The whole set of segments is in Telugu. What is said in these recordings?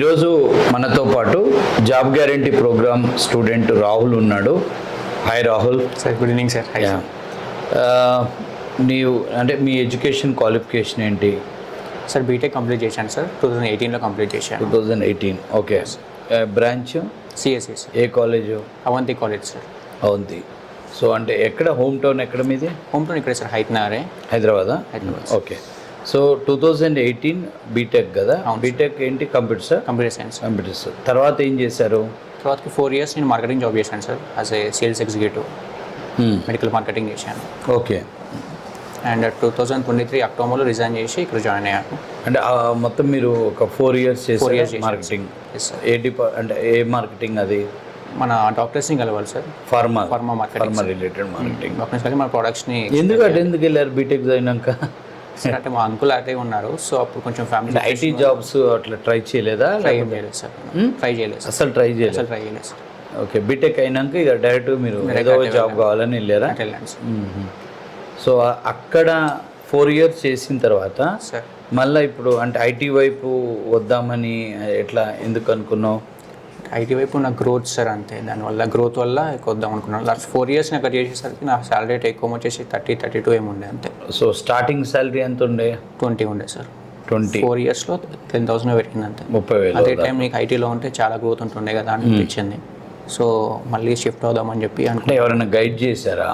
ఈరోజు మనతో పాటు job guarantee program student Rahul ఉన్నాడు. Hi Rahul. Sir good evening sir. నీవు అంటే మీ ఎడ్యుకేషన్ క్వాలిఫికేషన్ ఏంటి? సార్ బీటెక్ కంప్లీట్ చేశాను సార్, 2018లో కంప్లీట్ చేశాను. 2018 ఓకే. Branch CSC sir. ఏ college? Avanti college sir. Avanti. So అంటే ఎక్కడ హోమ్ టౌన్ ఎక్కడ మీది? హోమ్ టౌన్ ఇక్కడే సార్, హైదరాబాద్. హైదరాబాదా? హైదరాబాద్. ఓకే. సో 2018 బీటెక్ కదా? బీటెక్ ఏంటి? కంప్యూటర్స్? Computer science. కంప్యూటర్స్. తర్వాత ఏం చేశారు? తర్వాతకి 4 years నేను మార్కెటింగ్ జాబ్ చేశాను sir, as a sales executive. Medical marketing చేశాను. ఓకే. అండ్ 2023 అక్టోబర్లో రిజైన్ చేసి ఇక్కడ జాయిన్ అయ్యాను. అంటే మొత్తం మీరు ఒక 4 years 4 years చేశారు మార్కెటింగ్. Yes sir. అంటే ఏ మార్కెటింగ్ అది? మన డాక్టర్స్ని కలవాలి sir. Pharma marketing. Related marketing. Doctors కలిసి మన ప్రొడక్ట్స్ని. ఎందుకు వెళ్ళారు బీటెక్ అయినాక? సార్ అంటే మా అంకుల్ అటే ఉన్నారు, సో అప్పుడు కొంచెం ఫ్యామిలీ. ఐటీ జాబ్స్ అట్లా ట్రై చేయలేదా? ట్రై చేయలేదు సార్. ట్రై చేయలేదు సార్. అసలు ట్రై చేయలేదు సార్. ఓకే. బీటెక్ అయినాక ఇక డైరెక్ట్ మీరు ఏదో జాబ్ కావాలని వెళ్ళారా? వెళ్ళాను సార్. సో అక్కడ 4 years చేసిన తర్వాత సార్ మళ్ళీ ఇప్పుడు అంటే ఐటీ వైపు వద్దామని ఎట్లా ఎందుకు అనుకున్నావు? ఐటీ వైపు ఉన్న గ్రోత్ సార్, అంతే. దానివల్ల గ్రోత్ వల్ల ఎక్కువ వద్దాం అనుకున్నాను. లాస్ట్ 4 years నాకు చేసేసరికి నా శాలరీ రేట్ ఎక్కువ వచ్చేసి 30-32 ఏమి ఉండే అంతే. సో స్టార్టింగ్ శాలరీ ఎంత ఉండే? 20 ఉండే సార్. 20. 4 yearsలో 10,000 పెరిగింది అంతే. 30,000. అదే టైం నీకు ఐటీలో ఉంటే చాలా గ్రోత్ ఉంటుండే కదా అని అనిపించింది. సో మళ్ళీ షిఫ్ట్ అవుదామని చెప్పి అంటే అనుకుంటే ఎవరైనా గైడ్ చేశారా?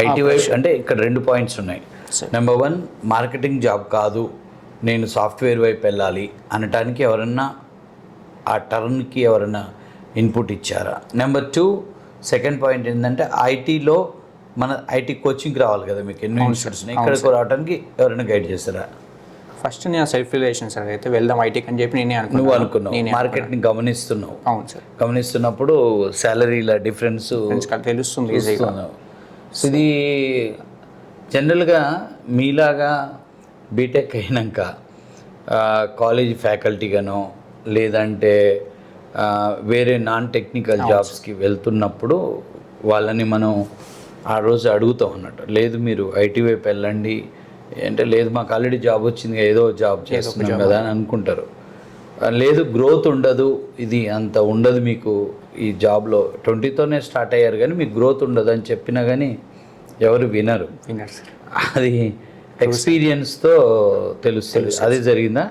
ఐటీ వైపు అంటే ఇక్కడ 2 points ఉన్నాయి. నెంబర్ 1, మార్కెటింగ్ జాబ్ కాదు, నేను సాఫ్ట్వేర్ వైపు వెళ్ళాలి అనటానికి ఎవరన్నా ఆ టర్న్కి ఎవరైనా ఇన్పుట్ ఇచ్చారా? నెంబర్ 2, సెకండ్ పాయింట్ ఏంటంటే ఐటీలో మన ఐటీ కోచింగ్కి రావాలి కదా మీకు, ఎన్నో ఇన్స్టిట్యూట్స్ ఇక్కడికి రావడానికి ఎవరైనా గైడ్ చేస్తారా? ఫస్ట్ నేను సెల్ఫ్ రిలేషన్ సార్, అయితే వెళ్దాం ఐటీకి అని చెప్పి నువ్వు అనుకున్నావు, మార్కెట్ని గమనిస్తున్నావు. అవును సార్. గమనిస్తున్నప్పుడు శాలరీల డిఫరెన్స్ తెలుస్తుంది ఈజీగా. ఇది జనరల్గా మీలాగా బీటెక్ అయినాక కాలేజ్ ఫ్యాకల్టీగానో లేదంటే వేరే నాన్ టెక్నికల్ జాబ్స్కి వెళ్తున్నప్పుడు వాళ్ళని మనం ఆ రోజు అడుగుతాం అన్నట్టు, లేదు మీరు ఐటీ వైపు వెళ్ళండి అంటే, లేదు మాకు ఆల్రెడీ జాబ్ వచ్చింది ఏదో జాబ్ చేస్తున్నాం కదా అని అనుకుంటారు. లేదు గ్రోత్ ఉండదు, ఇది అంత ఉండదు మీకు ఈ జాబ్లో, 20తోనే స్టార్ట్ అయ్యారు కానీ మీకు గ్రోత్ ఉండదు అని చెప్పినా కానీ ఎవరు వినరు. సార్. అది ఎక్స్పీరియన్స్తో తెలుస్తుంది. అది జరిగిందా?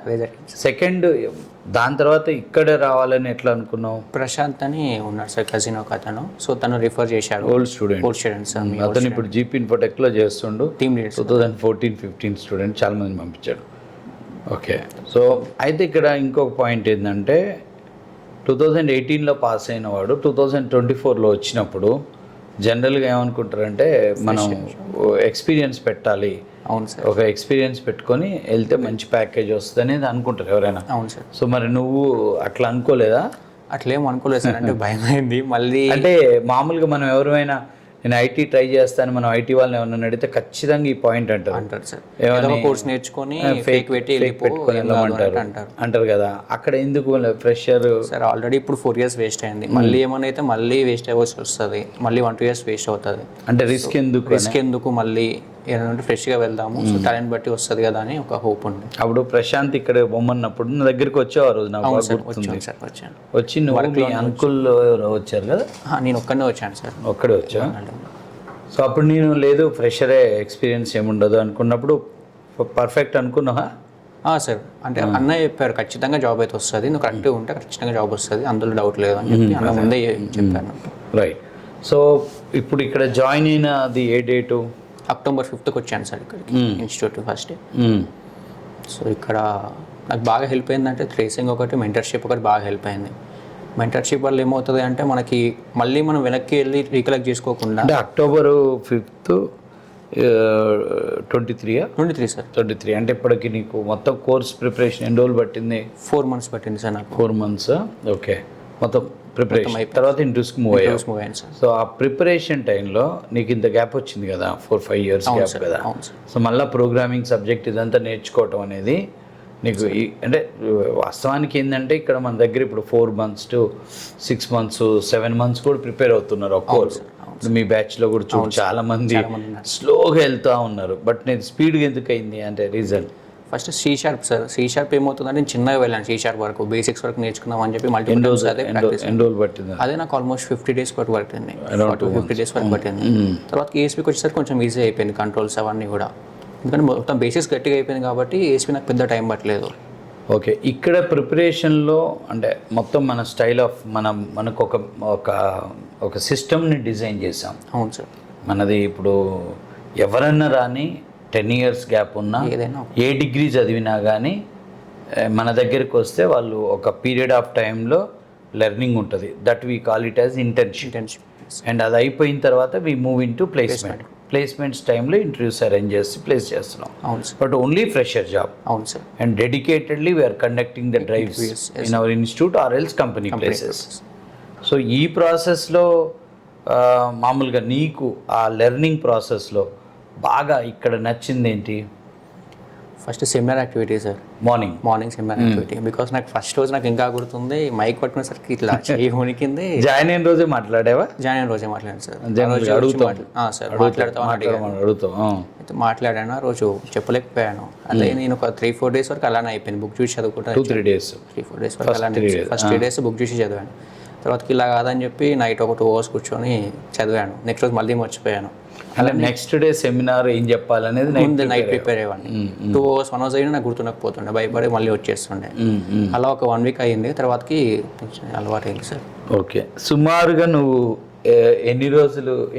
సెకండ్, దాని తర్వాత ఇక్కడ రావాలని ఎట్లా అనుకున్నావు? ప్రశాంత్ అని ఉన్నాడు సార్, కజిన్ ఒక అతను. సో తను రిఫర్ చేశాడు. Old student sir. అతను ఇప్పుడు జీపీ ఇన్ఫోటెక్లో చేస్తుండు. టీమ్ లీడర్ 2014-15 స్టూడెంట్ చాలా మంది పంపించాడు. ఓకే. సో అయితే ఇక్కడ ఇంకొక పాయింట్ ఏంటంటే 2018లో పాస్ అయిన వాడు 2024లో వచ్చినప్పుడు జనరల్గా ఏమనుకుంటారంటే మనం ఎక్స్పీరియన్స్ పెట్టాలి. అవును సార్. ఒక ఎక్స్పీరియన్స్ పెట్టుకొని వెళ్తే మంచి ప్యాకేజ్ వస్తుంది అనేది అనుకుంటారు ఎవరైనా. అవును సార్. సో మరి నువ్వు అట్లా అనుకోలేదా? అట్లేం అనుకోలేదు సార్, అంటే భయం అయింది మళ్ళీ. అంటే మామూలుగా మనం ఎవరైనా నేను ఐటీ ట్రై చేస్తాను, మనం ఐటీ వాళ్ళని ఎవరైనా అడిగితే ఖచ్చితంగా ఈ పాయింట్ అంటారు సార్. ఏదో కోర్స్ నేర్చుకొని ఫేక్ పెట్టుకొని అంటారు కదా. అక్కడ ఎందుకు ఫ్రెషర్ సార్? ఆల్రెడీ ఇప్పుడు 4 years వేస్ట్ అయింది, మళ్ళీ ఏమైనా అయితే మళ్ళీ వేస్ట్ అవ్వాల్సి వస్తుంది, మళ్ళీ 1-2 years వేస్ట్ అవుతుంది. అంటే రిస్క్ ఎందుకు మళ్ళీ ఏదంటే ఫ్రెష్గా వెళ్దాము, సో టాలెంట్ బట్టి వస్తుంది కదా అని ఒక హోప్ ఉంది. అప్పుడు ప్రశాంత్ ఇక్కడ బొమ్మన్నప్పుడు నా దగ్గరికి వచ్చావు ఆ రోజు, నాకు గుర్తుంది. వచ్చి నువ్వు మీ అంకుల్ వచ్చారు కదా? నేను ఒక్కడే వచ్చాను సార్. ఒక్కడే వచ్చా. సో అప్పుడు నేను లేదు ఫ్రెషరే, ఎక్స్పీరియన్స్ ఏముండదు అనుకున్నప్పుడు పర్ఫెక్ట్ అనుకున్నావా? సార్ అంటే అన్నయ్య చెప్పారు ఖచ్చితంగా జాబ్ అయితే వస్తుంది, నువ్వు కరెక్ట్గా ఉంటే ఖచ్చితంగా జాబ్ వస్తుంది, అందులో డౌట్ లేదు అని చెప్పి అన్న ముందే చెప్పాను. రైట్. సో ఇప్పుడు ఇక్కడ జాయిన్ అయినది ఏ డేటు? October 5th వచ్చాను సార్ ఇక్కడికి, ఇన్స్టిట్యూట్ ఫస్ట్. సో ఇక్కడ నాకు బాగా హెల్ప్ అయిందంటే ట్రేసింగ్ ఒకటి, మెంటర్షిప్ ఒకటి బాగా హెల్ప్ అయింది. మెంటర్షిప్ వల్ల ఏమవుతుంది అంటే మనకి మళ్ళీ మనం వెనక్కి వెళ్ళి రీకలెక్ట్ చేసుకోకుండా. అంటే October 5th 23 సార్. 23 అంటే ఇప్పటికి నీకు మొత్తం కోర్స్ ప్రిపరేషన్ ఎన్ని రోజులు పట్టింది? 4 months పట్టింది సార్ నాకు. 4 months. ఓకే. మొత్తం ప్రిపరేషన్ తర్వాత ఇంట్రెస్ట్కి మూవ్ అయ్యాను సార్. సో ఆ ప్రిపరేషన్ టైంలో నీకు ఇంత గ్యాప్ వచ్చింది కదా, 4-5 years గ్యాప్ కదా. సో మళ్ళీ ప్రోగ్రామింగ్ సబ్జెక్ట్ ఇదంతా నేర్చుకోవటం అనేది నీకు అంటే వాస్తవానికి ఏంటంటే ఇక్కడ మన దగ్గర ఇప్పుడు 4 months to 6 months 7 months కూడా ప్రిపేర్ అవుతున్నారు ఒక కోర్స్. మీ బ్యాచ్లో కూడా చాలా మంది స్లోగా వెళ్తూ ఉన్నారు. బట్ నేను స్పీడ్గా ఎందుకు అయింది అంటే reason first C sharp sir. C sharp ఏమవుతుందంటే నేను చిన్నగా వెళ్ళాను సి షార్ప్ వరకు, బేసిక్స్ వరకు నేర్చుకుందాం అని చెప్పి మల్టిపుల్ టైమ్స్ అదే ప్రాక్టీస్. ఎన్ని రోజులు పట్టింది? అదే నాకు ఆల్మోస్ట్ 50 days వరకు పట్టింది, 50 days వరకు పట్టింది. తర్వాత ఏఎస్పీకి వచ్చేసరికి కొంచెం ఈజీ అయిపోయింది కంట్రోల్స్ అవన్నీ కూడా, ఎందుకంటే మొత్తం బేసిక్స్ గట్టిగా అయిపోయింది కాబట్టి ఏఎస్పీ నాకు పెద్ద టైం పట్టలేదు. ఓకే, ఇక్కడ ప్రిపరేషన్లో అంటే మొత్తం మన స్టైల్ ఆఫ్ మనకు ఒక సిస్టమ్ని డిజైన్ చేసాం. అవును సార్. మనది ఇప్పుడు ఎవరన్నా రాని 10 years గ్యాప్ ఉన్నా, ఏదైనా ఏ డిగ్రీ చదివినా కానీ మన దగ్గరికి వస్తే వాళ్ళు ఒక పీరియడ్ ఆఫ్ టైంలో లెర్నింగ్ ఉంటుంది. That we call it as internship. And అది అయిపోయిన తర్వాత we move in to placements టైంలో ఇంటర్వ్యూస్ అరేంజ్ చేసి ప్లేస్ చేస్తున్నాం. అవును sir. But only fresher job. అవును sir. And dedicatedly we are conducting the drives in our institute or else company places. So ఈ ప్రాసెస్లో మామూలుగా నీకు ఆ లెర్నింగ్ ప్రాసెస్లో బాగా ఇక్కడ నచ్చింది ఏంటి? First seminar activity sir. Morning seminar activity. Because నాకు ఫస్ట్ రోజు నాకు ఇంకా గుర్తుంది, మైక్ పట్టుకునేసరికి ఇట్లా చేయి వణికింది. జాయిన్ అయిన రోజే మాట్లాడావా? జాయిన్ అయిన రోజే మాట్లాడాను సార్. మాట్లాడాను. ఆ రోజు చెప్పలేకపోయాను. అదే నేను ఒక 3-4 days వరకు అలానే అయిపోయింది. బుక్ చూసి చదువుకుంటా 3 days వరకు అలానే. ఫస్ట్ 3 days బుక్ చూసి చదివాను. తర్వాతకి ఇలా కాదని చెప్పి నైట్ ఒక 2 hours కూర్చొని చదివాను. నెక్స్ట్ రోజు మళ్ళీ మర్చిపోయాను. అలా నెక్స్ట్ డే సెమినార్ ఏం చెప్పాలనేది నైట్ ప్రిపేర్ అయ్యేవాడిని. 2 hours 1 hour అయినా నాకు గుర్తునకపోతుండే, భయపడి మళ్ళీ వచ్చేస్తుండే. అలా ఒక 1 week అయ్యింది. తర్వాతకి అలవాటు అయింది సార్. ఓకే, సుమారుగా నువ్వు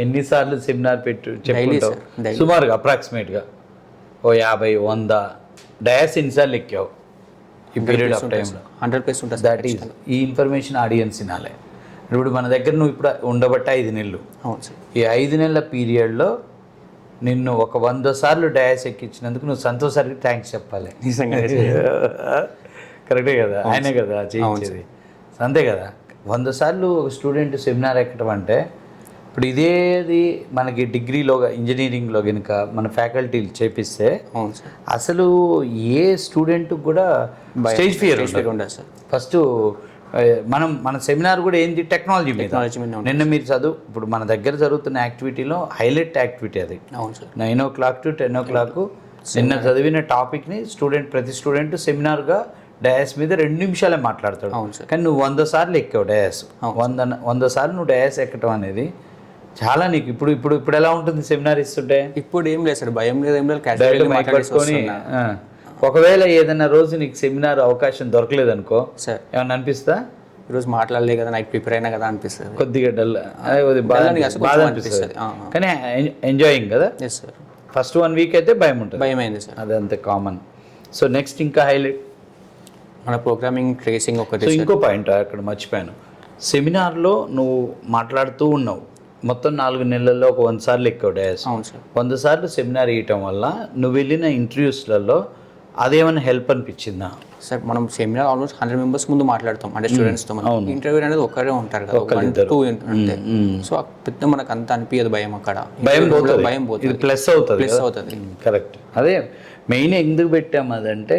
ఎన్నిసార్లు సెమినార్ చెప్పుకుంటావు? సుమారుగా అప్రాక్సిమేట్గా 50-100 డయాస్ ఎన్నిసార్లు ఎక్కావు ఈ పీరియడ్ ఆఫ్ టైంలో? 100+ ఉంటుంది. దట్ ఈస్ ఈ ఇన్ఫర్మేషన్ ఆడియన్స్ వినాలి. ఇప్పుడు మన దగ్గర నువ్వు ఇప్పుడు ఉండబట్ట 5 నెలలు. అవును సార్. ఈ 5 నెలల పీరియడ్లో నిన్ను ఒక 100 సార్లు డయాస్ ఎక్కించినందుకు నువ్వు సంతోష్ సార్కి థ్యాంక్స్ చెప్పాలి. నిజంగా కరెక్టే కదా, ఆయనే కదా చేయించేది. అంతే కదా, 100 సార్లు ఒక స్టూడెంట్ సెమినార్ ఎక్కడం అంటే, ఇప్పుడు ఇదేది మనకి డిగ్రీలో ఇంజనీరింగ్లో కనుక మన ఫ్యాకల్టీలు చేపిస్తే అసలు ఏ స్టూడెంట్ కూడా స్టేజ్ ఫియర్ ఉండదు సార్. ఫస్ట్ మన సెమినార్ కూడా ఏంటి, టెక్నాలజీ మీద. నిన్న మీరు ఇప్పుడు మన దగ్గర జరుగుతున్న యాక్టివిటీలో హైలైట్ యాక్టివిటీ అది. 9 o'clock to 10 o'clock నిన్న చదివిన టాపిక్ని ప్రతి స్టూడెంట్ సెమినార్గా డయాస్ మీద 2 నిమిషాలే మాట్లాడతాడు. కానీ నువ్వు 100 సార్లు ఎక్కావు డయాస్. 100 సార్లు నువ్వు డయాస్ ఎక్కడం అనేది చాలా నీకు ఇప్పుడు ఎలా ఉంటుంది సెమినార్ ఇస్తుంటే? ఇప్పుడు ఏం లేదు సార్, భయం లేదు, ఏం లేదు. మైక్ పట్టుకొని ఒకవేళ ఏదైనా రోజు నీకు సెమినార్ అవకాశం దొరకలేదనుకో సార్, ఏమన్నా అనిపిస్తా? ఈరోజు మాట్లాడలే కదా, నైట్ ప్రిపేర్ అయినా కదా అనిపిస్తుంది. కొద్దిగా బాధ అనిపిస్తుంది, కానీ ఎంజాయింగ్ కదా. ఫస్ట్ 1 week అయితే భయం ఉంటుంది. భయం అయింది సార్, అది అంతే కామన్. సో నెక్స్ట్ ఇంకా హైలైట్ మన ప్రోగ్రామింగ్ ట్రేసింగ్ ఒకటి. సో ఇంకో పాయింట్ అక్కడ మర్చిపోయాను. సెమినార్లో నువ్వు మాట్లాడుతూ ఉన్నావు, మొత్తం 4 నెలల్లో ఒక 100 సార్లు ఎక్కావు డయాస్. 100 సార్లు సెమినార్ ఇవ్వటం వల్ల నువ్వు వెళ్ళిన ఇంటర్వ్యూస్లలో అదేమైనా హెల్ప్ అనిపించిందా? సార్ మనం సెమినార్ ఆల్మోస్ట్ 100 members ముందు మాట్లాడతాం, అంటే స్టూడెంట్స్తో. ఇంటర్వ్యూ అనేది ఒకరే ఉంటారు కదా, 1-2 అంటే. సో పెద్ద మనకు అంత అనిపించదు భయం. అక్కడ భయం పోతుంది, ప్లస్ అవుతుంది. కరెక్ట్. అదే మెయిన్ ఎందుకు పెట్టాము అదంటే,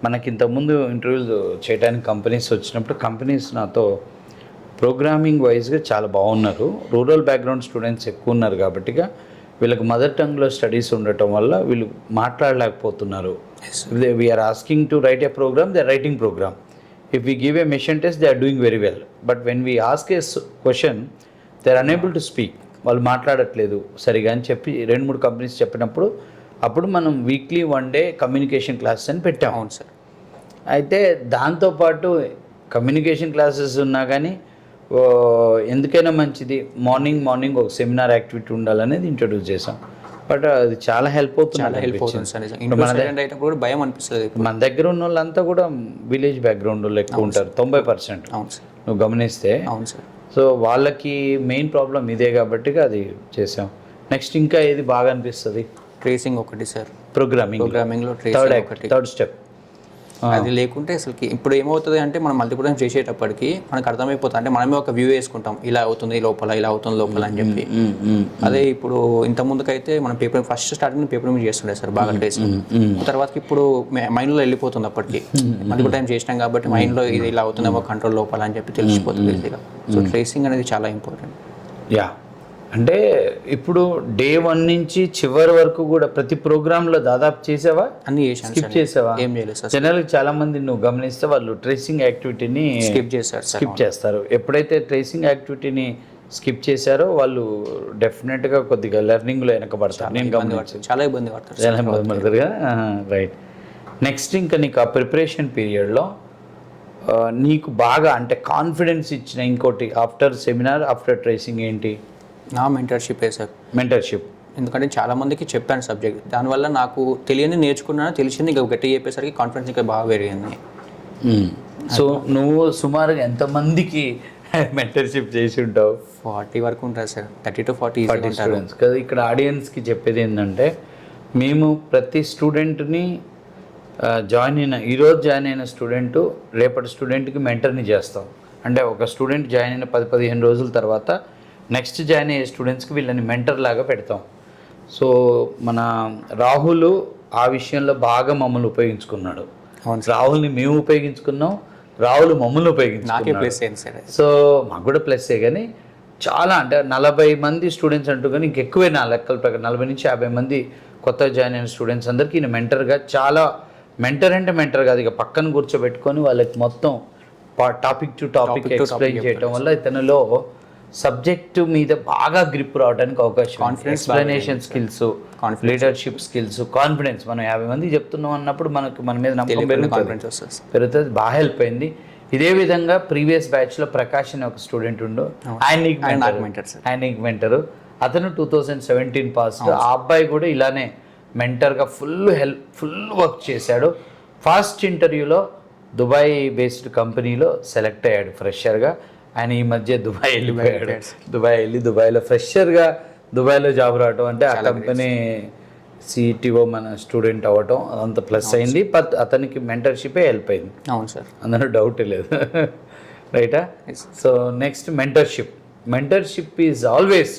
మనకి ఇంతకుముందు ఇంటర్వ్యూలు చేయడానికి కంపెనీస్ వచ్చినప్పుడు కంపెనీస్ నాతో ప్రోగ్రామింగ్ వైజ్గా చాలా బాగున్నారు, రూరల్ బ్యాక్గ్రౌండ్ స్టూడెంట్స్ ఎక్కువ ఉన్నారు కాబట్టి వీళ్ళకి మదర్ టంగ్లో స్టడీస్ ఉండటం వల్ల వీళ్ళు మాట్లాడలేకపోతున్నారు. We are asking to write a program, they are writing program. If we give a machine test, they are doing very well. But when we ask a question, they are unable to speak. వాళ్ళు మాట్లాడట్లేదు సరిగా అని చెప్పి 2-3 కంపెనీస్ చెప్పినప్పుడు, అప్పుడు మనం వీక్లీ 1 day కమ్యూనికేషన్ క్లాసెస్ అని పెట్టాము. అవును సార్. అయితే దాంతోపాటు కమ్యూనికేషన్ క్లాసెస్ ఉన్నా కానీ ఎందుకైనా మంచిది మార్నింగ్ ఒక సెమినార్ యాక్టివిటీ ఉండాలనేది ఇంట్రొడ్యూస్ చేసాం. బట్ అది చాలా హెల్ప్ అవుతుంది. భయం అనిపిస్తుంది. మన దగ్గర ఉన్న వాళ్ళంతా కూడా విలేజ్ బ్యాక్గ్రౌండ్ వాళ్ళు ఎక్కువ ఉంటారు, 90%. నువ్వు గమనిస్తే. అవును సార్. సో వాళ్ళకి మెయిన్ ప్రాబ్లం ఇదే కాబట్టి అది చేసాం. నెక్స్ట్ ఇంకా ఏది బాగా అనిపిస్తుంది? ట్రేసింగ్ ఒకటి సార్. ప్రోగ్రామింగ్లో third step. అది లేకుంటే అసలుకి ఇప్పుడు ఏమవుతుంది అంటే, మనం మల్టిపుల్ టైమ్స్ చేసేటప్పటికి మనకు అర్థమైపోతుంది. అంటే మనమే ఒక వ్యూ వేసుకుంటాం, ఇలా అవుతుంది లోపల, ఇలా అవుతుంది లోపల అని చెప్పి. అదే ఇప్పుడు ఇంత ముందుకైతే మనం ఫస్ట్ స్టార్టింగ్ పేపర్ మీద చేస్తుండే సార్ బాగా ట్రేసింగ్. తర్వాతకి ఇప్పుడు మైండ్లో వెళ్ళిపోతుంది. అప్పటికి మల్టిపుల్ టైం చేసినాం కాబట్టి మైండ్లో ఇది ఇలా అవుతుందేమో కంట్రోల్ లోపల అని చెప్పి తెలిసిపోతుంది ఈజీగా. సో ట్రేసింగ్ అనేది చాలా ఇంపార్టెంట్. యా, అంటే ఇప్పుడు డే 1 నుంచి చివరి వరకు కూడా ప్రతి ప్రోగ్రాంలో దాదాపు చేసావా, అన్ని చేశాను స్కిప్ సార్. చేసావా? ఏం చేయలేదు సార్. జనరల్గా చాలా మంది నువ్వు గమనిస్తే వాళ్ళు ట్రేసింగ్ యాక్టివిటీని స్కిప్ చేశారు సార్. స్కిప్ చేస్తారు. ఎప్పుడైతే ట్రేసింగ్ యాక్టివిటీని స్కిప్ చేశారో వాళ్ళు డెఫినెట్గా కొద్దిగా లెర్నింగ్లో వెనకబడతారు. నేను గమనించాను, చాలా ఇబ్బంది పడతారు చాలా ఇబ్బంది పడతారు కదా. రైట్. నెక్స్ట్ ఇంకా నీకు ఆ ప్రిపరేషన్ పీరియడ్లో నీకు బాగా అంటే కాన్ఫిడెన్స్ ఇచ్చిన ఇంకోటి ఆఫ్టర్ సెమినార్ ఆఫ్టర్ ట్రేసింగ్ ఏంటి? నా మెంటర్షిప్ సార్. మెంటర్షిప్. ఎందుకంటే చాలా మందికి చెప్పాను సబ్జెక్ట్, దానివల్ల నాకు తెలియని నేర్చుకున్నాను, తెలిసింది ఇంకా గట్టి చెప్పేసరికి కాన్ఫిడెన్స్ ఇంకా బాగా పెరిగింది. సో నువ్వు సుమారుగా ఎంతమందికి మెంటర్షిప్ చేసి ఉంటావు? 40 వరకు ఉంటుంది సార్. 30 to 40 స్టూడెంట్స్ కదా. ఇక్కడ ఆడియన్స్కి చెప్పేది ఏంటంటే మేము ప్రతి స్టూడెంట్ని ఈరోజు జాయిన్ అయిన స్టూడెంట్ రేపటి స్టూడెంట్కి మెంటర్ని చేస్తాం. అంటే ఒక స్టూడెంట్ జాయిన్ అయిన 10-15 రోజుల తర్వాత నెక్స్ట్ జాయిన్ అయ్యే స్టూడెంట్స్కి వీళ్ళని మెంటర్ లాగా పెడతాం. సో మన రాహుల్ ఆ విషయంలో బాగా మమ్మల్ని ఉపయోగించుకున్నాడు. రాహుల్ని మేము ఉపయోగించుకున్నాం, రాహుల్ మమ్మల్ని నాకే ఉపయోగించుకున్నాడు. ప్లేస్ అయింది సార్. సో మాకు కూడా ప్లస్సే, కానీ చాలా అంటే 40 మంది స్టూడెంట్స్ అంటూ కానీ ఇంకెక్కువే నా లెక్కల ప్రకారం 40 నుంచి 50 మంది కొత్తగా జాయిన్ అయిన స్టూడెంట్స్ అందరికీ ఈయన మెంటర్గా చాలా మెంటర్ అంటే మెంటర్ కాదు, ఇక పక్కన కూర్చోబెట్టుకొని వాళ్ళకి మొత్తం టాపిక్ టు టాపిక్ ఎక్స్ప్లెయిన్ చేయడం వల్ల ఇతనిలో సబ్జెక్టు మీద బాగా గ్రిప్ రావడానికి అవకాశం. Explanation skills, leadership skills, confidence. మనం 50 మంది చెప్తున్నాం అన్నప్పుడు మనకు మన మీద నమ్మకం పెరుగుతుంది. బాగా హెల్ప్ అయింది. ఇదే విధంగా ప్రీవియస్ బ్యాచ్లో ప్రకాష్ అని ఒక స్టూడెంట్ ఉండు, ఆయన నీకు మెంటరు. అతను 2017 పాస్. ఆ అబ్బాయి కూడా ఇలానే మెంటర్గా ఫుల్ వర్క్ చేశాడు. ఫస్ట్ ఇంటర్వ్యూలో దుబాయ్ బేస్డ్ కంపెనీలో సెలెక్ట్ అయ్యాడు ఫ్రెషర్గా. ఆయన ఈ మధ్య దుబాయ్ వెళ్ళిపోయాడు. దుబాయ్లో ఫ్రెషర్గా దుబాయ్లో జాబ్ రావటం అంటే ఆ కంపెనీ సిఇటిఓ మన స్టూడెంట్ అవ్వటం అదంతా ప్లస్ అయింది. బట్ అతనికి మెంటర్షిపే హెల్ప్ అయింది. అవును సార్, అందులో డౌటే లేదు. రైటా? So next mentorship is always,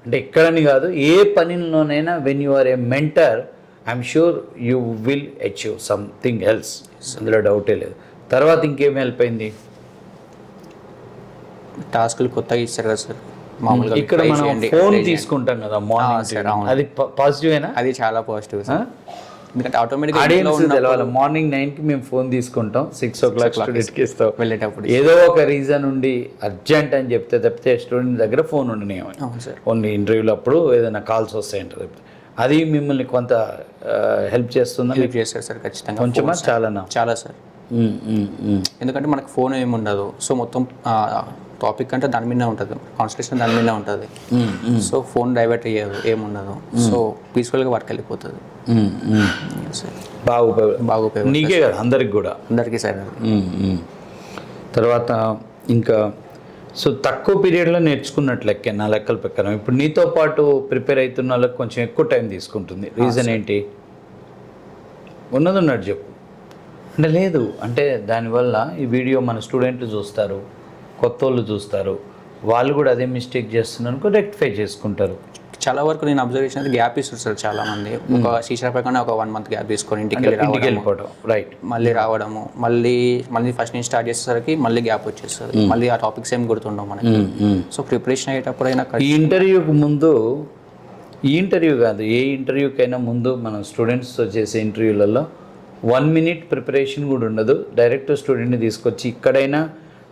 అంటే ఎక్కడని కాదు ఏ పనిలోనైనా when you are a mentor I'm sure you will achieve something else, అందులో డౌటే లేదు. తర్వాత ఇంకేం హెల్ప్ అయింది? టాస్క్లు కొత్తగా ఇస్తారు కదా సార్, మామూలుగా ఇక్కడ మనం ఫోన్ తీసుకుంటాం కదా మార్నింగ్, అది పాజిటివేనా? అది చాలా పాజిటివ్ సార్. ఎందుకంటే ఆటోమేటిక్గా తెలవాలి మార్నింగ్ 9కి మేము ఫోన్ తీసుకుంటాం, 6 o'clock స్టూడెంట్కి ఇస్తాం. వెళ్ళేటప్పుడు ఏదో ఒక రీజన్ ఉండి అర్జెంట్ అని చెప్తే తప్పితే స్టూడెంట్ దగ్గర ఫోన్ ఉండనివ్వండి. ఓన్లీ ఇంటర్వ్యూలు అప్పుడు ఏదైనా కాల్స్ వస్తాయంటారు. అది మిమ్మల్ని కొంత హెల్ప్ చేస్తుందా? హెల్ప్ చేస్తారు సార్ ఖచ్చితంగా. కొంచెమా చాలానా? చాలా సార్. ఎందుకంటే మనకు ఫోన్ ఏమి ఉండదు, సో మొత్తం టాపిక్ అంటే దాని మీద ఉంటుంది, కాన్సన్ట్రేషన్ దాని మీద ఉంటుంది. సో ఫోన్ డైవర్ట్ అయ్యేది ఏముండదు, సో పీస్ఫుల్గా వర్క్ వెళ్ళిపోతుంది. బాగా ఉపయోగం నీకే కదా, అందరికి కూడా, అందరికీ సార్. తర్వాత ఇంకా సో తక్కువ పీరియడ్లో నేర్చుకున్నట్లెక్కే నా లెక్కల ప్రకారం. ఇప్పుడు నీతో పాటు ప్రిపేర్ అవుతున్న వాళ్ళకి కొంచెం ఎక్కువ టైం తీసుకుంటుంది. రీజన్ ఏంటి? ఉన్నది చెప్పు. అంటే లేదు అంటే దానివల్ల ఈ వీడియో మన స్టూడెంట్లు చూస్తారు, కొత్త వాళ్ళు చూస్తారు, వాళ్ళు కూడా అదే మిస్టేక్ చేస్తున్నారు, రెక్టిఫై చేసుకుంటారు. చాలా వరకు నేను అబ్జర్వేషన్ అయితే గ్యాప్ ఇస్తారు సార్ చాలా మంది. ఒక శిక్షణ ప్రకారం ఒక 1 month గ్యాప్ తీసుకొని ఇంటికి వెళ్ళిపోవడం, రైట్, మళ్ళీ రావడము, మళ్ళీ ఫస్ట్ నుంచి స్టార్ట్ చేసేసరికి మళ్ళీ గ్యాప్ వచ్చేస్తుంది, మళ్ళీ ఆ టాపిక్స్ ఏం గుర్తుండవు మనకి. సో ప్రిపరేషన్ అయ్యేటప్పుడు అయినా ఈ ఇంటర్వ్యూకి ముందు, ఈ ఇంటర్వ్యూ కాదు ఏ ఇంటర్వ్యూకైనా ముందు మనం స్టూడెంట్స్తో చేసే ఇంటర్వ్యూలలో 1 minute ప్రిపరేషన్ కూడా ఉండదు. డైరెక్ట్ స్టూడెంట్ని తీసుకొచ్చి ఇక్కడైనా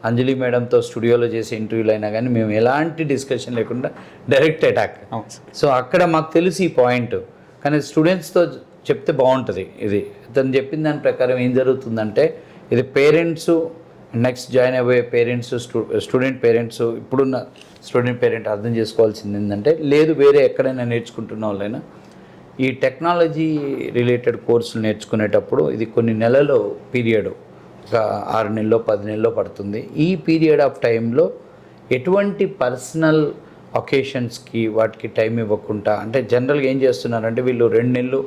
అంజలి మేడంతో స్టూడియోలో చేసే ఇంటర్వ్యూలు అయినా కానీ మేము ఎలాంటి డిస్కషన్ లేకుండా డైరెక్ట్ అటాక్. సో అక్కడ మాకు తెలుసు ఈ పాయింట్, కానీ స్టూడెంట్స్తో చెప్తే బాగుంటుంది. ఇది తను చెప్పిన దాని ప్రకారం ఏం జరుగుతుందంటే ఇది పేరెంట్స్, నెక్స్ట్ జాయిన్ అయ్యే పేరెంట్స్, స్టూడెంట్ పేరెంట్స్, ఇప్పుడున్న స్టూడెంట్ పేరెంట్ అర్థం చేసుకోవాల్సింది ఏంటంటే లేదు వేరే ఎక్కడైనా నేర్చుకుంటున్న వాళ్ళైనా ఈ టెక్నాలజీ రిలేటెడ్ కోర్సులు నేర్చుకునేటప్పుడు ఇది కొన్ని నెలల పీరియడ్, ఒక 6 నెలలో 10 నెలలో పడుతుంది. ఈ పీరియడ్ ఆఫ్ టైంలో ఎటువంటి పర్సనల్ ఒకేషన్స్కి వాటికి టైం ఇవ్వకుండా, అంటే జనరల్గా ఏం చేస్తున్నారంటే వీళ్ళు 2 నెలలు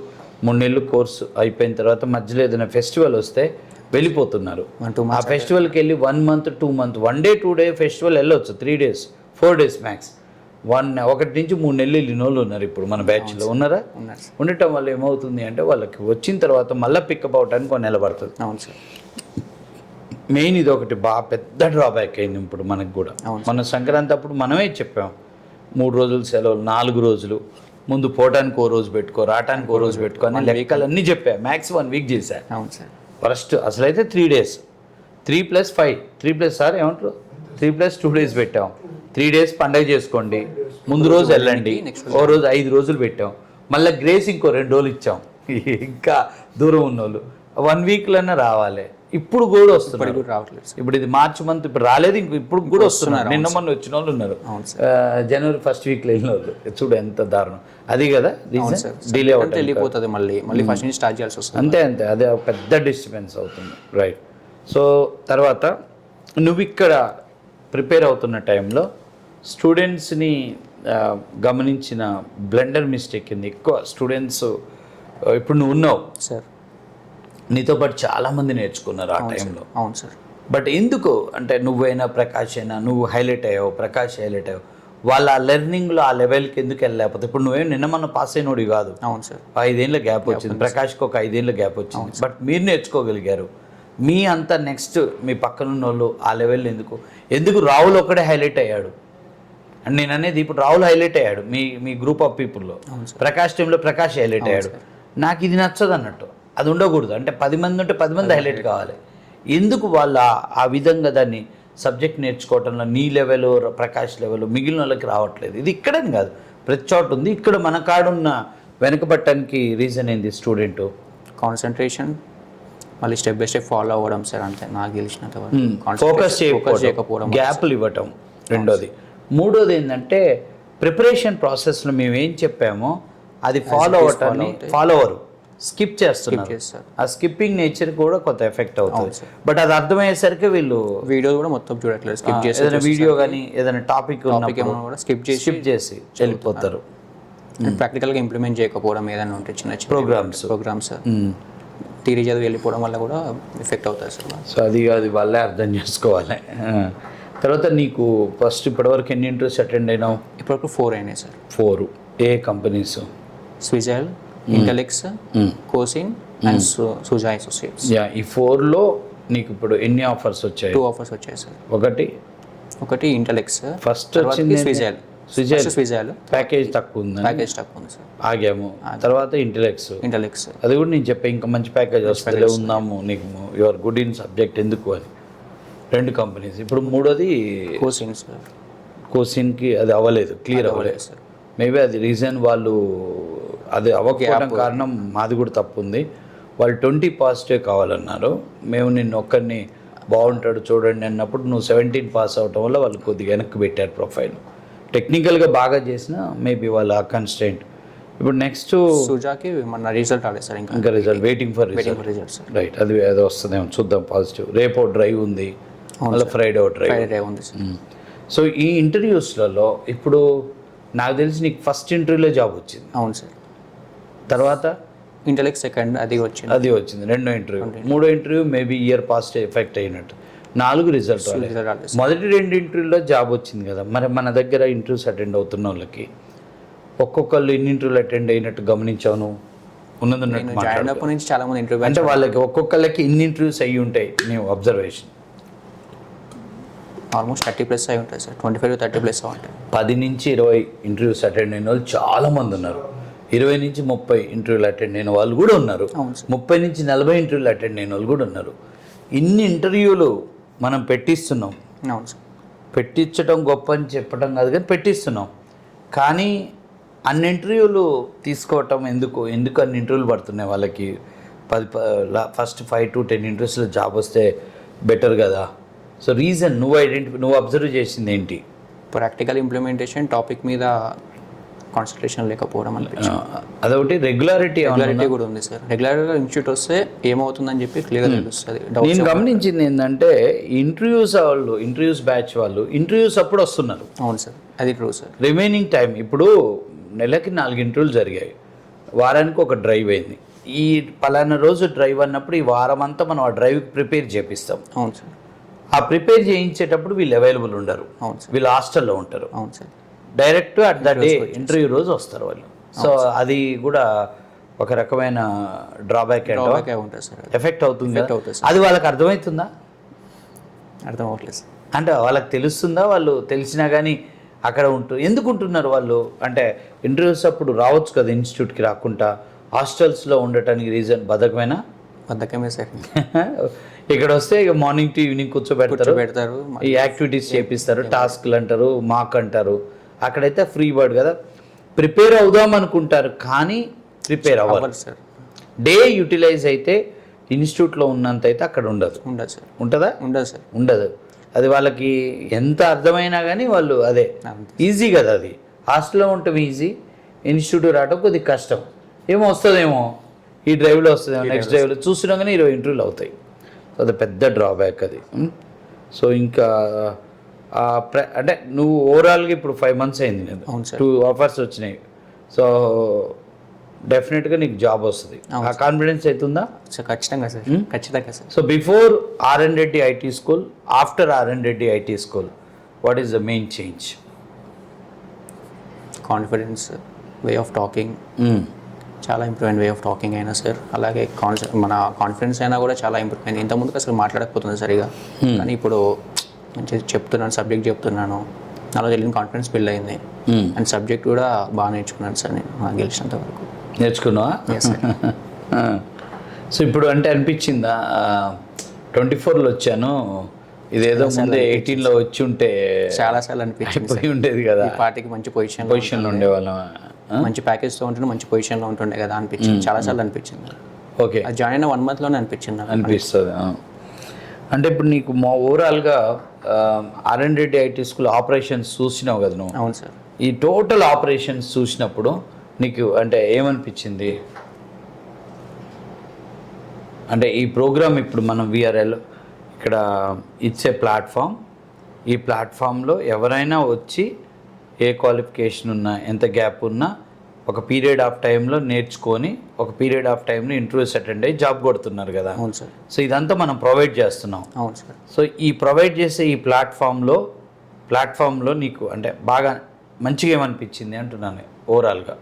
3 నెలలు కోర్సు అయిపోయిన తర్వాత మధ్యలో ఏదైనా ఫెస్టివల్ వస్తే వెళ్ళిపోతున్నారు. ఆ ఫెస్టివల్కి వెళ్ళి 1 month 2 months 1 day 2 day festival వెళ్ళొచ్చు, 3 days 4 days మ్యాక్స్. 1 నుంచి 3 నెలలు వెళ్ళిన వాళ్ళు ఉన్నారు ఇప్పుడు మన బ్యాచ్లో. ఉన్నారా? ఉండటం వల్ల ఏమవుతుంది అంటే వాళ్ళకి వచ్చిన తర్వాత మళ్ళీ పికప్ అవడానికి 1 నెల పడుతుంది. అవును సార్. మెయిన్ ఇది ఒకటి బాగా పెద్ద డ్రాబ్యాక్ అయింది ఇప్పుడు మనకు కూడా. మన సంక్రాంతి అప్పుడు మనమే చెప్పాం 3 రోజులు సెలవులు, 4 రోజులు, ముందు పోవటానికి ఓ రోజు పెట్టుకో, రావటానికి ఓ రోజు పెట్టుకో అని లెక్కలు అన్నీ చెప్పా. మ్యాక్స్ 1 వీక్ చేశా. అవును సార్. ఫస్ట్ అసలైతే 3 days, 3+5, 3+ సార్ ఏమంటారు, 3+2 days పెట్టాం. 3 days పండగ చేసుకోండి, ముందు రోజు వెళ్ళండి, ఓ రోజు 5 రోజులు పెట్టాం. మళ్ళీ గ్రేస్ ఇంకో 2 రోజులు ఇచ్చాం. ఇంకా దూరం ఉన్నోళ్ళు 1 weekలోనే రావాలి. ఇప్పుడు కూడా వస్తున్నారు. రావట్లేదు. ఇప్పుడు ఇది మార్చ్ మంత్, ఇప్పుడు రాలేదు, ఇప్పుడు కూడా వస్తున్నారు. నిన్న మొన్న వచ్చిన వాళ్ళు ఉన్నారు, జనవరి 1st weekలో వెళ్ళిన వాళ్ళు. చూడు ఎంత దారుణం. అది కదా డిలే అవుతుంది, వెళ్ళిపోతుంది, మళ్ళీ ఫస్ట్ నుంచి స్టార్ట్ చేయాల్సి వస్తుంది. అంతే అంతే, అదే పెద్ద డిస్టర్బెన్స్ అవుతుంది. రైట్. సో తర్వాత నువ్వు ఇక్కడ ప్రిపేర్ అవుతున్న టైంలో స్టూడెంట్స్ని గమనించిన బ్లెండర్ మిస్టేక్ కింద ఎక్కువ స్టూడెంట్స్, ఇప్పుడు నువ్వు ఉన్నావు సార్, నీతో పాటు చాలామంది నేర్చుకున్నారు ఆ టైంలో. అవును సార్. బట్ ఎందుకు అంటే నువ్వైనా ప్రకాష్ అయినా, నువ్వు హైలైట్ అయ్యావు, ప్రకాష్ హైలైట్ అయ్యావు, వాళ్ళ ఆ లెర్నింగ్లో ఆ లెవెల్కి ఎందుకు వెళ్ళలేకపోతే? ఇప్పుడు నువ్వేం నిన్న మన పాస్ అయినోడి కాదు. అవును సార్. 5 ఏళ్ళ గ్యాప్ వచ్చింది, ప్రకాష్కి ఒక 5 ఏళ్ళ గ్యాప్ వచ్చింది. బట్ మీరు నేర్చుకోగలిగారు. మీ అంతా నెక్స్ట్ మీ పక్కనున్న వాళ్ళు ఆ లెవెల్ ఎందుకు రాహుల్ ఒక్కడే హైలైట్ అయ్యాడు అని నేను అనేది. ఇప్పుడు రాహుల్ హైలైట్ అయ్యాడు మీ గ్రూప్ ఆఫ్ పీపుల్లో, ప్రకాష్ టీంలో ప్రకాష్ హైలైట్ అయ్యాడు. నాకు ఇది నచ్చదు అన్నట్టు, అది ఉండకూడదు. అంటే 10 మంది ఉంటే 10 మంది హైలైట్ కావాలి. ఎందుకు వాళ్ళు ఆ విధంగా దాన్ని సబ్జెక్ట్ నేర్చుకోవటంలో నీ లెవెల్, ప్రకాష్ లెవెల్ మిగిలిన వాళ్ళకి రావట్లేదు? ఇది ఇక్కడని కాదు, ప్రతి చోట ఉంది. ఇక్కడ మన కాడున్న వెనకబట్టడానికి రీజన్ ఏంది? స్టూడెంట్ కాన్సన్ట్రేషన్, మళ్ళీ స్టెప్ బై స్టెప్ ఫాలో అవ్వడం సార్. అంతే నాకు తెలిసినంత ఫోకస్ చేయకపోవడం, గ్యాప్లు ఇవ్వటం రెండోది. మూడోది ఏంటంటే ప్రిపరేషన్ ప్రాసెస్లో మేము ఏం చెప్పామో అది ఫాలో అవ్వటాన్ని ఫాలో అవ్వరు, స్కిప్ చేస్తున్నారు. ఆ స్కిప్పింగ్ నేచర్ కూడా కొంత ఎఫెక్ట్ అవుతుంది. బట్ అది అర్థమయ్యేసరికి వీళ్ళు వీడియో కూడా మొత్తం చూడట్లేదు, స్కిప్ చేసి ఏదైనా వీడియో కానీ ఏదైనా టాపిక్ కూడా స్కిప్ చేసి వెళ్ళిపోతారు. ప్రాక్టికల్గా ఇంప్లిమెంట్ చేయకపోవడం ఏదైనా ఉంటే చిన్న చిన్న ప్రోగ్రామ్స్ థియరీ చదివి వెళ్ళిపోవడం వల్ల కూడా ఎఫెక్ట్ అవుతుంది సార్. సో అది వాళ్ళే అర్థం చేసుకోవాలి. తర్వాత నీకు ఫస్ట్ ఇప్పటివరకు ఎన్ని ఇంటర్వ్యూస్ అటెండ్ అయినావు? ఇప్పటివరకు 4 అయినాయి సార్. 4 ఏ కంపెనీస్? స్విజైల్, ఇంటెలెక్స్, కోసిన్ అండ్ సుజా అసోసియేట్స్. ఈ 4లో నీకు ఇప్పుడు ఎన్ని ఆఫర్స్ వచ్చాయి? 2 ఆఫర్స్ వచ్చాయి సార్. ఒకటి ఇంటెలెక్స్, ఫస్ట్ వచ్చింది స్విజైల్. ప్యాకేజ్ తక్కువ ఉంది సార్, ఆగాము. తర్వాత ఇంటెలెక్స్, అది కూడా నేను చెప్పా ఇంకా మంచి ప్యాకేజ్ వస్తుంది, ఉందాము, నీకు you are good in subject ఎందుకు అని. 2 కంపెనీస్. ఇప్పుడు మూడోది కోసిన్ సార్. కోసిన్కి అది అవ్వలేదు, క్లియర్ అవ్వలేదు సార్. మేబీ అది రీజన్ వాళ్ళు అది అవ్వకపోవడం కారణం మాది కూడా తప్పు ఉంది. వాళ్ళు 20 పాజిటివ్ కావాలన్నారు. మేము నిన్ను ఒక్కరిని బాగుంటాడు చూడండి అన్నప్పుడు నువ్వు 17 పాస్ అవటం వల్ల వాళ్ళు కొద్దిగా వెనక్కి పెట్టారు ప్రొఫైల్. టెక్నికల్గా బాగా చేసిన మేబీ వాళ్ళ కన్స్టెంట్. ఇప్పుడు నెక్స్ట్ సుజాకి మన రిజల్ట్ రాలేదు సార్, ఇంకా result waiting for result. Right, అది ఏదో వస్తుందేమో చూద్దాం. పాజిటివ్ రేపు డ్రైవ్ ఉంది, మళ్ళీ ఫ్రైడే డ్రైవ్ ఉంది సార్. సో ఈ ఇంటర్వ్యూస్లలో ఇప్పుడు నాకు తెలిసి నీకు ఫస్ట్ ఇంటర్వ్యూలో జాబ్ వచ్చింది. అవును సార్. తర్వాత ఇంటెలెక్స్ సెకండ్ అది వచ్చింది. 2వ ఇంటర్వ్యూ. 3వ interview maybe year past effect అయినట్టు. 4 రిజల్ట్ రాలేదు. మొదటి 2 ఇంటర్వ్యూలో జాబ్ వచ్చింది కదా. మరి మన దగ్గర ఇంటర్వ్యూస్ అటెండ్ అవుతున్న వాళ్ళకి ఒక్కొక్కళ్ళు ఎన్ని ఇంటర్వ్యూలు అటెండ్ అయినట్టు గమనించావు నువ్వు? ఉన్నదన్నట్టు నుంచి చాలా మంది ఇంటర్వ్యూ అంటే వాళ్ళకి ఒక్కొక్కళ్ళకి ఇన్ని ఇంటర్వ్యూస్ అయ్యి ఉంటాయి నీవు అబ్జర్వేషన్? ఆల్మోస్ట్ 30+ అయి ఉంటాయి సార్. 25 to 30+ ఉంటాయి. 10 నుంచి 20 ఇంటర్వ్యూస్ అటెండ్ అయిన వాళ్ళు చాలామంది ఉన్నారు. 20 నుంచి 30 ఇంటర్వ్యూలు అటెండ్ అయిన వాళ్ళు కూడా ఉన్నారు. 30 నుంచి 40 ఇంటర్వ్యూలు అటెండ్ అయిన వాళ్ళు కూడా ఉన్నారు. ఇన్ని ఇంటర్వ్యూలు మనం పెట్టిస్తున్నాం. అవును సార్. పెట్టించడం గొప్ప అని చెప్పడం కాదు కానీ పెట్టిస్తున్నాం. కానీ అన్ని ఇంటర్వ్యూలు తీసుకోవటం ఎందుకు అన్ని ఇంటర్వ్యూలు పడుతున్నాయి వాళ్ళకి? ఫస్ట్ 5 to 10 ఇంటర్వ్యూస్లో జాబ్ వస్తే బెటర్ కదా. సో రీజన్ నువ్వు అబ్జర్వ్ చేసింది ఏంటి? ప్రాక్టికల్ ఇంప్లిమెంటేషన్ టాపిక్ మీద కాన్సన్ట్రేషన్ లేకపోవడం అనిపించింది. అదొకటి. రెగ్యులారిటీ కూడా ఉంది సార్. రెగ్యులర్గా ఇన్స్టిట్యూట్ వస్తే ఏమవుతుందని చెప్పి క్లియర్గా తెలుస్తుంది. నేను గమనించింది ఏంటంటే ఇంటర్వ్యూస్ బ్యాచ్ వాళ్ళు ఇంటర్వ్యూస్ అప్పుడు వస్తున్నారు. అవును సార్, అది ట్రూ సార్. రిమైనింగ్ టైం ఇప్పుడు నెలకి 4 ఇంటర్వ్యూలు జరిగాయి, వారానికి ఒక డ్రైవ్ అయింది. ఈ పలానా రోజు డ్రైవ్ అన్నప్పుడు ఈ వారం అంతా మనం ఆ డ్రైవ్కి ప్రిపేర్ చేపిస్తాం. అవును సార్. ఆ ప్రిపేర్ చేయించేటప్పుడు వీళ్ళు అవైలబుల్ ఉండరు. అవును సార్. వీళ్ళు హాస్టల్లో ఉంటారు. అవును sir. Direct at the day interview రోజు వస్తారు వాళ్ళు. సో అది కూడా ఒక రకమైన డ్రాబ్యాక్ ఉంటుంది సార్. ఎఫెక్ట్ అవుతుంది. అది వాళ్ళకి అర్థమవుతుందా? అర్థం అవ్వట్లేదు సార్. అంటే వాళ్ళకి తెలుస్తుందా? వాళ్ళు తెలిసినా కానీ అక్కడ ఎందుకు ఉంటున్నారు వాళ్ళు? అంటే ఇంటర్వ్యూస్ అప్పుడు రావచ్చు కదా ఇన్స్టిట్యూట్కి రాకుండా, హాస్టల్స్లో ఉండటానికి రీజన్ బద్ధకమేనా? బద్దకమే సార్. ఇక్కడ వస్తే ఇక మార్నింగ్ టు ఈవినింగ్ కూర్చోబెడతారు, ఈ యాక్టివిటీస్ చేపిస్తారు, టాస్క్లు అంటారు, మాక్ అంటారు. అక్కడైతే ఫ్రీ బర్డ్ కదా, ప్రిపేర్ అవుదాం అనుకుంటారు కానీ ప్రిపేర్ అవ్వాలి సార్. డే యూటిలైజ్ అయితే ఇన్స్టిట్యూట్లో ఉన్నంత అయితే అక్కడ ఉండదు. ఉండదు సార్. ఉంటుందా? ఉండదు సార్. ఉండదు. అది వాళ్ళకి ఎంత అర్థమైనా కానీ వాళ్ళు అదే ఈజీ కదా. అది హాస్టల్లో ఉండటం ఈజీ, ఇన్స్టిట్యూట్ రావడం కొద్దిగా కష్టం. ఏమో వస్తుందేమో, ఈ డ్రైవ్లో వస్తుందేమో, నెక్స్ట్ డ్రైవ్లో చూసినా కానీ 20 ఇంటర్వ్యూలు అవుతాయి. సో అది పెద్ద డ్రాబ్యాక్ అది. సో ఇంకా అంటే నువ్వు ఓవరాల్గా ఇప్పుడు 5 months అయింది కదా, 2 offers వచ్చినాయి. సో డెఫినెట్గా నీకు జాబ్ వస్తుంది, ఆ కాన్ఫిడెన్స్ అవుతుందా? సార్ ఖచ్చితంగా సార్, ఖచ్చితంగా sir. So before RN Reddy IT school, after RN Reddy IT school, what is the main change? Confidence, way of talking చాలా ఇంప్రూవ్ అయింది. వే ఆఫ్ టాకింగ్ అయినా సార్, అలాగే మన కాన్ఫిడెన్స్ అయినా కూడా చాలా ఇంప్రూవ్ అయింది. ఇంతకుముందుకు అసలు మాట్లాడకపోతుంది సరిగా, కానీ ఇప్పుడు మంచిగా చెప్తున్నాను, సబ్జెక్ట్ చెప్తున్నాను, నాలో తెలియని కాన్ఫిడెన్స్ బిల్డ్ అయింది. అండ్ సబ్జెక్ట్ కూడా బాగా నేర్చుకున్నాను సార్ నేను, నాకు గెలిచినంత వరకు. నేర్చుకున్నావా? సో ఇప్పుడు అంటే అనిపించిందా 24లో వచ్చాను, ఇదేదో ముందే 18లో వచ్చి ఉంటే చాలాసార్లు అనిపించింది ఉండేది కదా, ఈ పార్టీకి మంచి పొజిషన్లో ఉండేవాళ్ళం, మంచి ప్యాకేజ్తో ఉంటుండే, మంచి పొజిషన్లో ఉంటుండే కదా అనిపించింది. చాలాసార్లు అనిపించింది. ఓకే, అది జాయిన్ అయిన 1 monthలోనే అనిపించింది. అనిపిస్తుంది. అంటే ఇప్పుడు నీకు ఓవరాల్గా RN Reddy IT school operations చూసినావు కదా నువ్వు? అవును సార్. ఈ టోటల్ ఆపరేషన్స్ చూసినప్పుడు నీకు అంటే ఏమనిపించింది? అంటే ఈ ప్రోగ్రామ్ ఇప్పుడు మనం విఆర్ఎల్ ఇక్కడ ఇచ్చే ప్లాట్ఫామ్, ఈ ప్లాట్ఫామ్లో ఎవరైనా వచ్చి ఏ క్వాలిఫికేషన్ ఉన్నా, ఎంత గ్యాప్ ఉన్నా, ఒక పీరియడ్ ఆఫ్ టైంలో నేర్చుకొని ఒక పీరియడ్ ఆఫ్ టైంలో ఇంటర్వ్యూస్ అటెండ్ అయ్యి జాబ్ కొడుతున్నారు కదా. అవును సార్. సో ఇదంతా మనం ప్రొవైడ్ చేస్తున్నాం. అవును సార్. సో ఈ ప్రొవైడ్ చేసే ఈ ప్లాట్ఫామ్లో నీకు అంటే బాగా మంచిగా ఏమనిపించింది అంటున్నాను ఓవరాల్గా?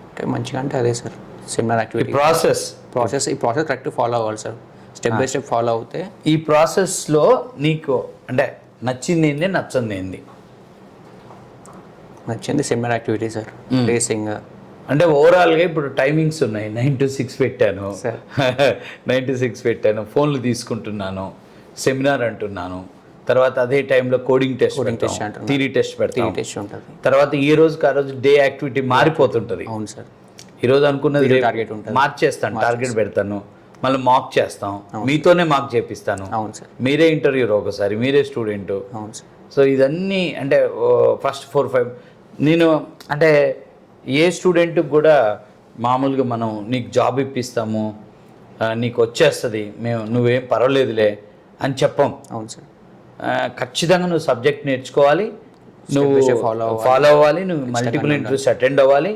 అంటే మంచిగా అంటే అదే సార్, సిమిలర్ యాక్టివిటీ, ఈ ప్రాసెస్ కరెక్ట్ ఫాలో అవ్వాలి sir, step by step follow అవుతే. ఈ ప్రాసెస్లో నీకు అంటే నచ్చింది ఏంది, నచ్చంది ఏంది? నచ్చింది సిమిలర్ యాక్టివిటీ సార్, రేసింగ్. అంటే ఓవరాల్గా ఇప్పుడు టైమింగ్స్ ఉన్నాయి, 9 to 6 పెట్టాను, 9 to 6 పెట్టాను, ఫోన్లు తీసుకుంటున్నాను, సెమినార్ అంటున్నాను, తర్వాత అదే టైంలో కోడింగ్ టెస్ట్ అంటున్నాను, థియరీ టెస్ట్ పెడతాను, తర్వాత ఈ రోజుకి ఆ రోజు డే యాక్టివిటీ మారిపోతుంటుంది. అవును సార్. ఈరోజు అనుకున్నది టార్గెట్ ఉంటుంది, మార్చేస్తాను, టార్గెట్ పెడతాను, మళ్ళీ మాక్ చేస్తాం, మీతోనే మాక్ చేపిస్తాను. అవును సార్. మీరే ఇంటర్వ్యూ ఒకసారి, మీరే స్టూడెంట్. అవును సార్. సో ఇదన్నీ అంటే ఫస్ట్ 4-5 నేను అంటే ఏ స్టూడెంట్కి కూడా మామూలుగా మనం నీకు జాబ్ ఇప్పిస్తాము, నీకు వచ్చేస్తుంది, నువ్వేం పర్వాలేదులే అని చెప్పం. అవును సార్. ఖచ్చితంగా నువ్వు సబ్జెక్ట్ నేర్చుకోవాలి, నువ్వు ఫాలో అవ్వాలి, నువ్వు మల్టిపుల్ ఇంటర్వ్యూస్ అటెండ్ అవ్వాలి,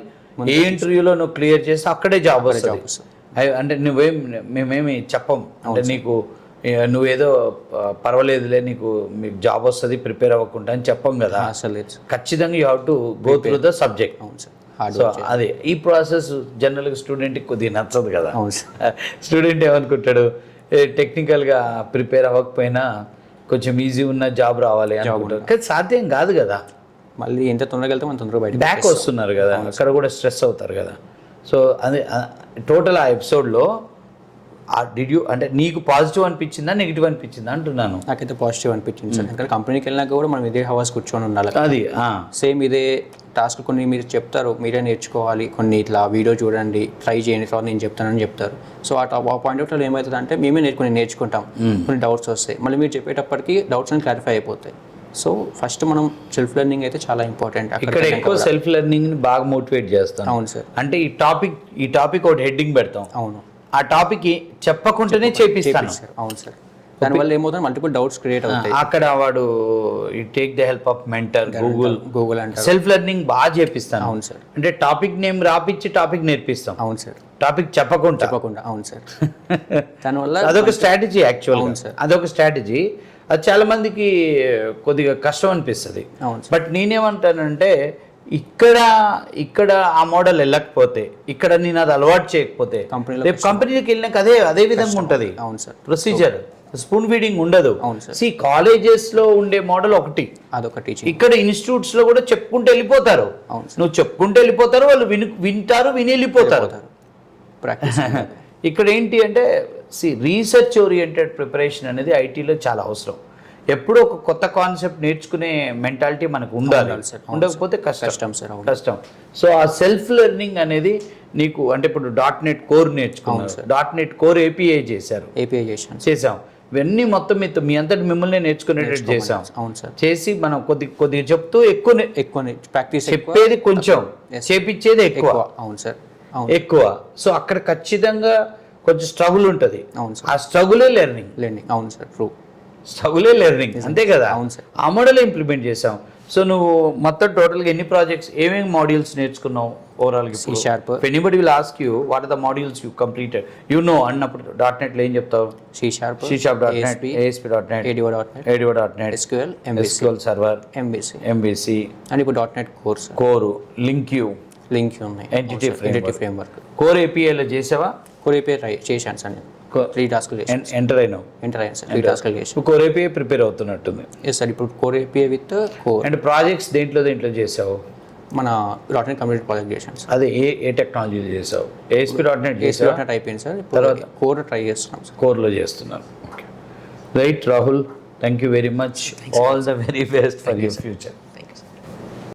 ఏ ఇంటర్వ్యూలో నువ్వు క్లియర్ చేస్తే అక్కడే జాబ్ వస్తుంది. అంటే మేమేమి చెప్పం, అంటే నీకు నువ్వేదో పర్వాలేదులే మీకు జాబ్ వస్తుంది ప్రిపేర్ అవ్వకుండా అని చెప్పం కదా. ఖచ్చితంగా you have to go through the subject. So అదే ఈ ప్రాసెస్ జనరల్గా స్టూడెంట్కి కొద్దిగా నచ్చదు కదా. స్టూడెంట్ ఏమనుకుంటాడు, టెక్నికల్గా ప్రిపేర్ అవ్వకపోయినా కొంచెం ఈజీ ఉన్న జాబ్ రావాలి అనుకుంటారు, కానీ సాధ్యం కాదు కదా. మళ్ళీ ఎంత తొందరగా వెళ్తే మనం తొందరగా బయట బ్యాక్ వస్తున్నారు కదా, అక్కడ కూడా స్ట్రెస్ అవుతారు కదా. సో అదే టోటల్ ఆ ఎపిసోడ్లో అంటే నీకు పాజిటివ్ అనిపించిందా, నెగిటివ్ అనిపించిందా అంటున్నాను? నాకైతే పాజిటివ్ అనిపించింది సార్. ఎందుకంటే కంపెనీకి వెళ్ళినాక కూడా మనం ఇదే హవర్స్ కూర్చొని ఉండాలి, అది సేమ్ ఇదే టాస్క్. కొన్ని మీరు చెప్తారు, మీరే నేర్చుకోవాలి, కొన్ని ఇట్లా వీడియో చూడండి, ట్రై చేయండి, తర్వాత నేను చెప్తానని చెప్తారు. సో ఆ పాయింట్ ఆఫ్ టైంలో ఏమవుతుంది అంటే మేమే నేర్చుకుంటాం, కొన్ని డౌట్స్ వస్తాయి, మళ్ళీ మీరు చెప్పేటప్పటికి డౌట్స్ అని క్లారిఫై అయిపోతాయి. సో ఫస్ట్ మనం సెల్ఫ్ లెర్నింగ్ అయితే చాలా ఇంపార్టెంట్. ఇక్కడ ఎక్కువ సెల్ఫ్ లెర్నింగ్ బాగా మోటివేట్ చేస్తాం. అవును సార్. అంటే ఈ టాపిక్ ఒకటి హెడ్డింగ్ పెడతాం, అవును, ఆ టాపిక్ చెప్పకుండానే చేపిస్తాను. అవును సార్. దానివల్ల ఏమవుతుంది, మల్టిపుల్ డౌట్స్ క్రియేట్ అవుతాయి. అక్కడ వాడు take the help of mentor, Google అంటే సెల్ఫ్ లెర్నింగ్ బాగా చేపిస్తాను. అవును సార్. అంటే టాపిక్ నేమ్ రాపిచ్చి టాపిక్ నేర్పిస్తాం. అవును సార్. టాపిక్ చెప్పకుండా. అవును సార్. దానివల్ల అదొక స్ట్రాటజీ యాక్చువల్గా, అదొక స్ట్రాటజీ. అది చాలా మందికి కొద్దిగా కష్టం అనిపిస్తుంది. బట్ నేనేమంటానంటే ఇక్కడ ఆ మోడల్ వెళ్ళకపోతే, ఇక్కడ నేను అది అలవాటు చేయకపోతే రేపు కంపెనీకి వెళ్ళినాక అదే విధంగా ఉంటుంది. అవును సార్. ప్రొసీజర్ స్పూన్ ఫీడింగ్ ఉండదు. అవును సార్. కాలేజెస్లో ఉండే మోడల్ ఒకటి, అదొక టీచింగ్. ఇక్కడ ఇన్స్టిట్యూట్స్లో కూడా చెప్పుకుంటూ వెళ్ళిపోతారు. అవును సార్. నువ్వు చెప్పుకుంటూ వెళ్ళిపోతారు, వాళ్ళు వింటారు, విని వెళ్ళిపోతారు. ప్రాక్టీస్ ఇక్కడ ఏంటి అంటే రీసెర్చ్ ఓరియంటెడ్ ప్రిపరేషన్ అనేది ఐటీలో చాలా అవసరం. ఎప్పుడూ ఒక కొత్త కాన్సెప్ట్ నేర్చుకునే మెంటాలిటీ మనకు ఉండాలి. ఉండకపోతే కష్టం సార్. కష్టం. సో ఆ సెల్ఫ్ లెర్నింగ్ అనేది నీకు అంటే ఇప్పుడు .NET కోర్ నేర్చుకున్నాను, .NET కోర్ ఏపీఐ చేసాం, ఇవన్నీ మొత్తం మీ అంతటి మిమ్మల్ని నేర్చుకునేటట్టు చేసాం. అవును సార్. చేసి మనం కొద్దిగా చెప్తూ ఎక్కువ ప్రాక్టీస్, చెప్పేది కొంచెం, చేపించేది ఎక్కువ. అవును సార్. ఎక్కువ. సో అక్కడ ఖచ్చితంగా కొంచెం స్ట్రగుల్ ఉంటుంది. అవును సార్. ఆ స్ట్రగులే లెర్నింగ్. అవును సార్. ట్రూ. స్ట్రగులే లెర్నింగ్, అంతే కదా. అవును సార్. ఆ మోడల్ ఇంప్లిమెంట్ చేసాం. సో నువ్వు మొత్తం టోటల్గా ఎన్ని ప్రాజెక్ట్స్, ఏమేమి మాడ్యూల్స్ నేర్చుకున్నావు ఓవరాల్గా? C#. Anybody will ask you what are the modules you completed, అన్నప్పుడు .NET ఏం చెప్తావు? C#, C#.NET, ASP.NET, ADO.NET, SQL server, MVC, and ఇప్పుడు .NET కోర్, లింక్ ఉన్నాయి, ఎంటిటీ ఫ్రేమ్వర్క్. కోర్ ఏపీఐలో చేసావా? కోర్ ఏపీఐ చేశాను సార్. నేను 3 టాస్క్లు చేశాను. ఎంటర్ అయినావు సార్. 3 టాస్క్లు చేశాను. కోర్ ఏపీఐ ప్రిపేర్ అవుతున్నట్టుంది. Yes sir. ఇప్పుడు core API with core. And projects దేంట్లో చేసావు? మన .NET కంప్యూటర్ ప్రాజెక్ట్ చేశాను సార్. అదే ఏ టెక్నాలజీలో చేసావు? ASP.NET చేసావు? ASP.NET అయిపోయింది సార్. తర్వాత కోర్ ట్రై చేస్తున్నాం సార్. కోర్లో చేస్తున్నాను. Okay, right Rahul, thank you very much. All the very best for your future.